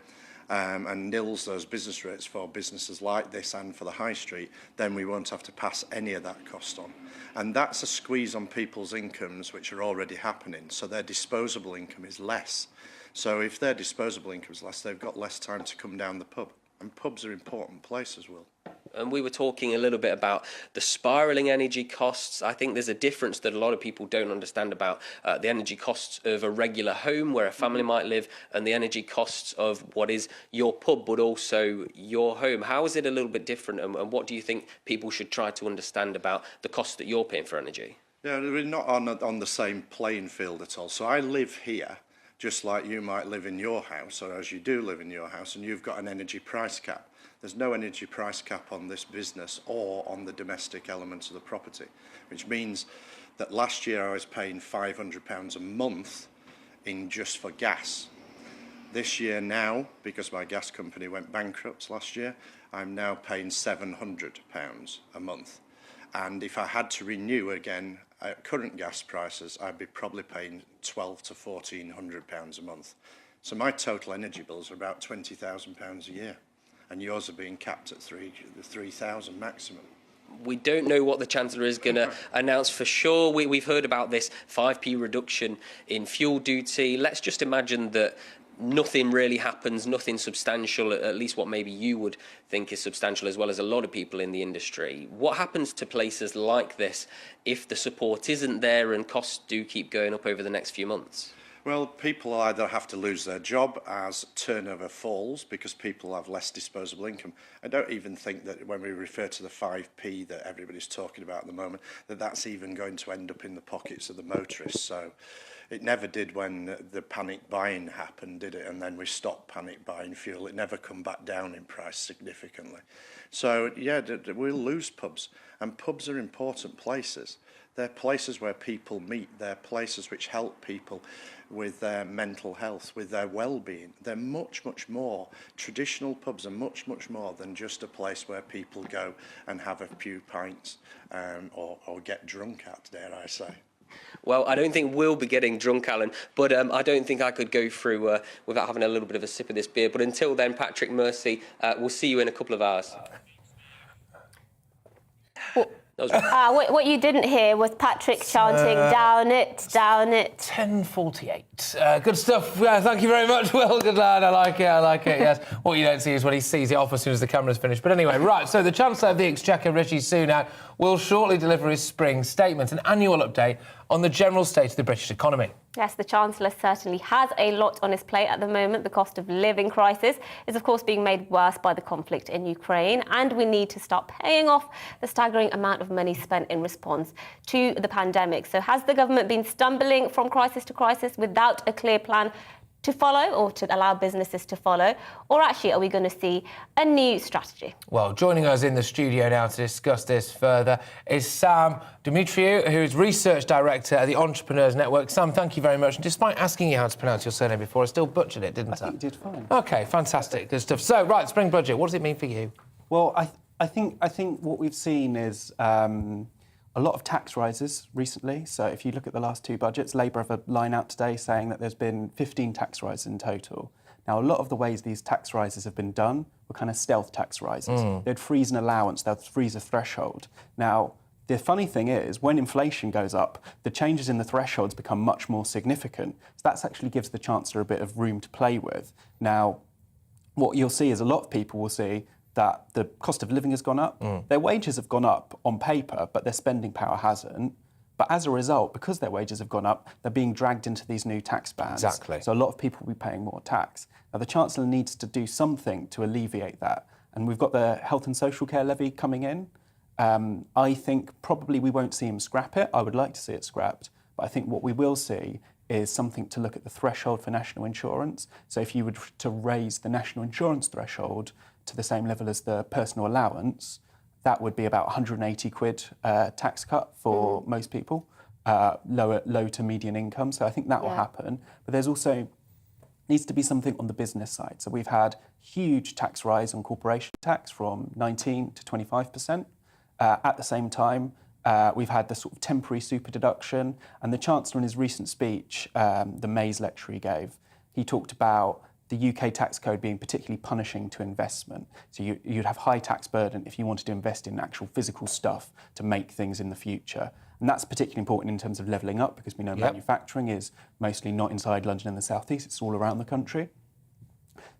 and nils those business rates for businesses like this and for the high street, then we won't have to pass any of that cost on. And that's a squeeze on people's incomes which are already happening, so their disposable income is less. So if their disposable income is less, they've got less time to come down the pub. And pubs are important places, Will. And we were talking a little bit about the spiralling energy costs. I think there's a difference that a lot of people don't understand about the energy costs of a regular home where a family might live and the energy costs of what is your pub but also your home. How is it a little bit different, and what do you think people should try to understand about the cost that you're paying for energy? Yeah, we're not on the same playing field at all. So I live here just like you might live in your house, or as you do live in your house, and you've got an energy price cap. There's no energy price cap on this business or on the domestic elements of the property, which means that last year I was paying £500 a month in just for gas. This year now, because my gas company went bankrupt last year, I'm now paying £700 a month. And if I had to renew again at current gas prices, I'd be probably paying £1,200 to £1,400 a month. So my total energy bills are about £20,000 a year. And yours are being capped at 3,000 maximum. We don't know what the Chancellor is going to announce for sure. We've heard about this 5p reduction in fuel duty. Let's just imagine that nothing really happens, nothing substantial, at least what maybe you would think is substantial, as well as a lot of people in the industry. What happens to places like this if the support isn't there and costs do keep going up over the next few months? Well, people either have to lose their job as turnover falls because people have less disposable income. I don't even think that when we refer to the 5p that everybody's talking about at the moment, that that's even going to end up in the pockets of the motorists. So it never did when the panic buying happened, did it? And then we stopped panic buying fuel. It never come back down in price significantly. So, yeah, we'll lose pubs. And pubs are important places. They're places where people meet. They're places which help people with their mental health, with their well-being. They're much, much more. Traditional pubs are much, much more than just a place where people go and have a few pints or get drunk at, dare I say. Well, I don't think we'll be getting drunk, Alan, but I don't think I could go through without having a little bit of a sip of this beer. But until then, Patrick Mercy, we'll see you in a couple of hours. What you didn't hear was Patrick chanting, down it, down it. 10:48. Good stuff. Yeah, thank you very much. Well, good lad. I like it, yes. What you don't see is when he sees it off as soon as the camera's finished. But anyway, right, so the Chancellor of the Exchequer, Rishi Sunak, will shortly deliver his spring statement, an annual update on the general state of the British economy. Yes, the Chancellor certainly has a lot on his plate at the moment. The cost of living crisis is, of course, being made worse by the conflict in Ukraine, and we need to start paying off the staggering amount of money spent in response to the pandemic. So has the government been stumbling from crisis to crisis without a clear plan to follow, or to allow businesses to follow? Or actually, are we going to see a new strategy? Well, joining us in the studio now to discuss this further is Sam Dimitriou, who is Research Director at the Entrepreneurs Network. Sam, thank you very much. And despite asking you how to pronounce your surname before, I still butchered it, didn't I? I think you did fine. OK, fantastic. Good stuff. So, right, spring budget, what does it mean for you? Well, I think what we've seen is a lot of tax rises recently. So if you look at the last two budgets, Labour have a line out today saying that there's been 15 tax rises in total. Now, a lot of the ways these tax rises have been done were kind of stealth tax rises. They'd freeze an allowance, they'd freeze a threshold. Now, the funny thing is, when inflation goes up, the changes in the thresholds become much more significant. So that actually gives the Chancellor a bit of room to play with. Now, what you'll see is a lot of people will see that the cost of living has gone up. Their wages have gone up on paper, but their spending power hasn't. But as a result, because their wages have gone up, they're being dragged into these new tax bands. Exactly. So a lot of people will be paying more tax. Now, the Chancellor needs to do something to alleviate that. And we've got the health and social care levy coming in. I think probably we won't see him scrap it. I would like to see it scrapped. But I think what we will see is something to look at the threshold for national insurance. So if you were to raise the national insurance threshold to the same level as the personal allowance, that would be about 180 quid tax cut for most people, low to median income. So I think that will happen. But there's also needs to be something on the business side. So we've had huge tax rise on corporation tax from 19 to 25%. At the same time, we've had the sort of temporary super deduction. And the Chancellor in his recent speech, the Mays lecture he gave, he talked about the UK tax code being particularly punishing to investment. So you'd have high tax burden if you wanted to invest in actual physical stuff to make things in the future. And that's particularly important in terms of levelling up, because we know manufacturing is mostly not inside London and the South East, it's all around the country.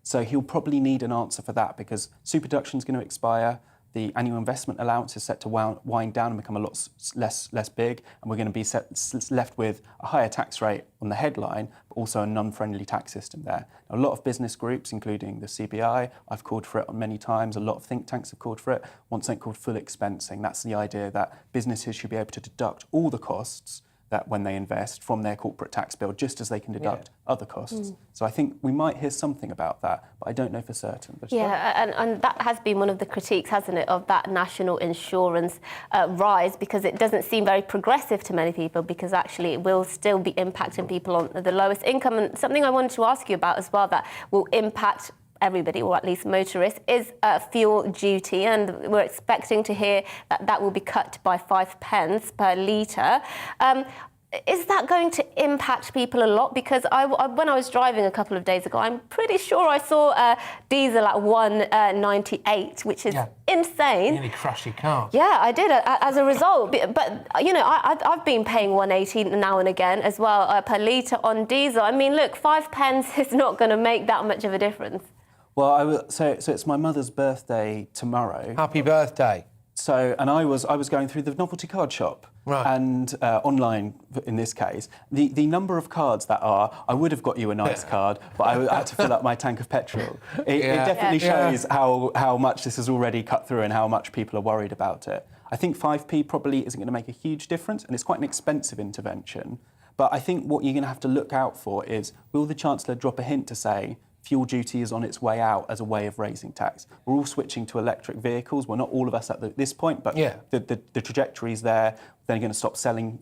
So he'll probably need an answer for that, because super deduction is going to expire. The annual investment allowance is set to wind down and become a lot less big, and we're going to be left with a higher tax rate on the headline, but also a non-friendly tax system there. Now, a lot of business groups, including the CBI, I've called for it many times, a lot of think tanks have called for it, want something called full expensing. That's the idea that businesses should be able to deduct all the costs that when they invest from their corporate tax bill, just as they can deduct other costs. So I think we might hear something about that, but I don't know for certain. But and that has been one of the critiques, hasn't it, of that national insurance rise, because it doesn't seem very progressive to many people, because actually it will still be impacting people on the lowest income. And something I wanted to ask you about as well that will impact everybody, or at least motorists, is fuel duty, and we're expecting to hear that that will be cut by 5 pence per litre. is that going to impact people a lot? Because when I was driving a couple of days ago, I'm pretty sure I saw diesel at 1.98, which is insane. You nearly crashed your car. Yeah, I did as a result. But you know, I've been paying 1.80 now and again as well per litre on diesel. I mean, look, 5 pence is not going to make that much of a difference. Well, so it's my mother's birthday tomorrow. Happy birthday. So, and I was going through the novelty card shop. Right. And online, in this case, the number of cards that are, I would have got you a nice card, but I had to fill up my tank of petrol. It definitely shows how much this has already cut through and how much people are worried about it. I think 5p probably isn't going to make a huge difference, and it's quite an expensive intervention. But I think what you're going to have to look out for is, will the Chancellor drop a hint to say, fuel duty is on its way out as a way of raising tax? We're all switching to electric vehicles. Well, not all of us at this point, but the trajectory is there. They're going to stop selling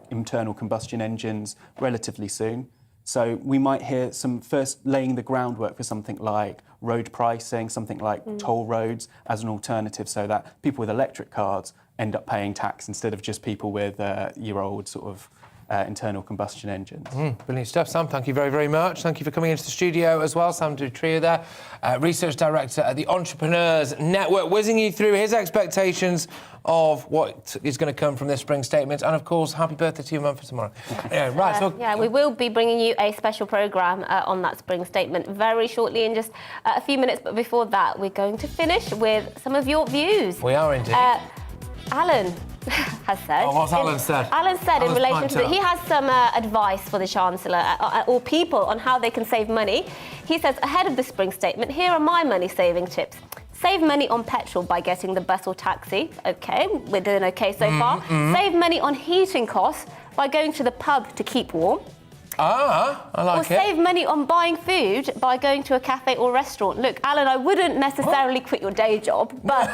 internal combustion engines relatively soon. So we might hear some first laying the groundwork for something like road pricing, something like toll roads as an alternative, so that people with electric cars end up paying tax instead of just people with year-old sort of internal combustion engines. Brilliant stuff, Sam. Thank you very, very much. Thank you for coming into the studio as well. Sam Dutria there, Research Director at the Entrepreneurs Network, whizzing you through his expectations of what is going to come from this spring statement. And, of course, happy birthday to your mum for tomorrow. We will be bringing you a special programme on that spring statement very shortly in just a few minutes. But before that, we're going to finish with some of your views. We are indeed. Alan has said... Oh, what's Alan said? Alan said in relation to... He has some advice for the Chancellor or people on how they can save money. He says, ahead of the spring statement, here are my money-saving tips. Save money on petrol by getting the bus or taxi. OK, we're doing OK so far. Save money on heating costs by going to the pub to keep warm. I like it. Or save money on buying food by going to a cafe or restaurant. Look, Alan, I wouldn't necessarily quit your day job, but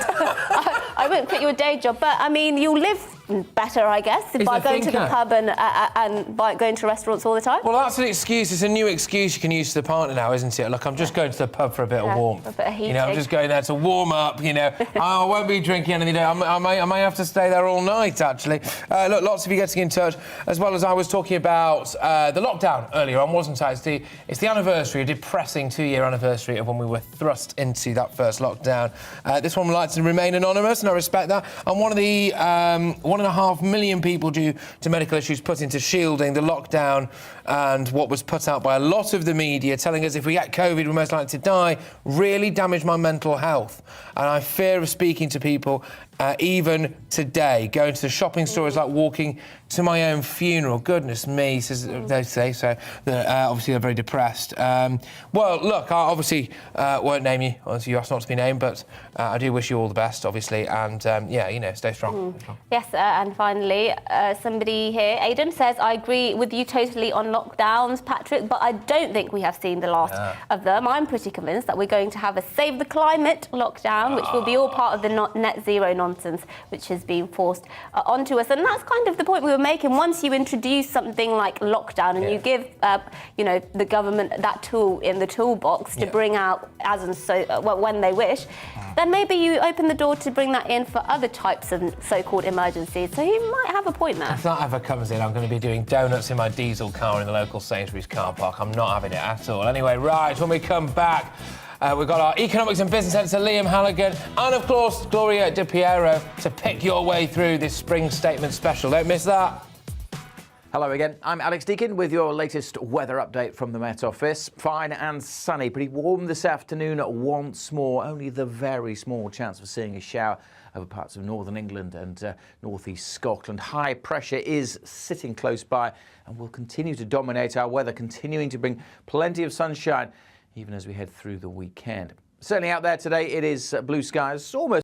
I wouldn't quit your day job. But I mean, you'll live better, I guess, by going to the pub and by going to restaurants all the time. Well, that's an excuse. It's a new excuse you can use to the partner now, isn't it? Look, I'm just going to the pub for a bit of warmth. A bit of heating. You know, I'm just going there to warm up. You know, I won't be drinking anything. I may have to stay there all night. Actually, look, lots of you getting in touch, as well as I was talking about the lockdown earlier on, wasn't I? It's the anniversary, a depressing 2-year anniversary of when we were thrust into that first lockdown. This one would like to remain anonymous, and I respect that. And one of the 1.5 million people due to medical issues put into shielding the lockdown, and what was put out by a lot of the media telling us if we get COVID we're most likely to die, really damaged my mental health. And I fear of speaking to people even today. Going to the shopping store is like walking to my own funeral. Goodness me, says they say so. Obviously, they're very depressed. Well, look, I obviously won't name you. Obviously, you asked not to be named, but I do wish you all the best, obviously. And, yeah, you know, stay strong. Yes, and finally, somebody here, Aidan, says, I agree with you totally on lockdowns, Patrick, but I don't think we have seen the last of them. I'm pretty convinced that we're going to have a Save the Climate lockdown, which will be all part of the net zero nonsense which has been forced onto us. And that's kind of the point we were making. Once you introduce something like lockdown and you give, you know, the government that tool in the toolbox to bring out as and so when they wish, then maybe you open the door to bring that in for other types of so-called emergencies. So you might have a point there. If that ever comes in, I'm going to be doing donuts in my diesel car in the local Sainsbury's car park. I'm not having it at all. Anyway, right, when we come back, we've got our economics and business editor, Liam Halligan, and, of course, Gloria De Piero to pick your way through this spring statement special. Don't miss that. Hello again, I'm Alex Deakin with your latest weather update from the Met Office. Fine and sunny, pretty warm this afternoon once more. Only the very small chance of seeing a shower over parts of northern England and northeast Scotland. High pressure is sitting close by and will continue to dominate our weather, continuing to bring plenty of sunshine even as we head through the weekend. Certainly out there today, it is blue skies, almost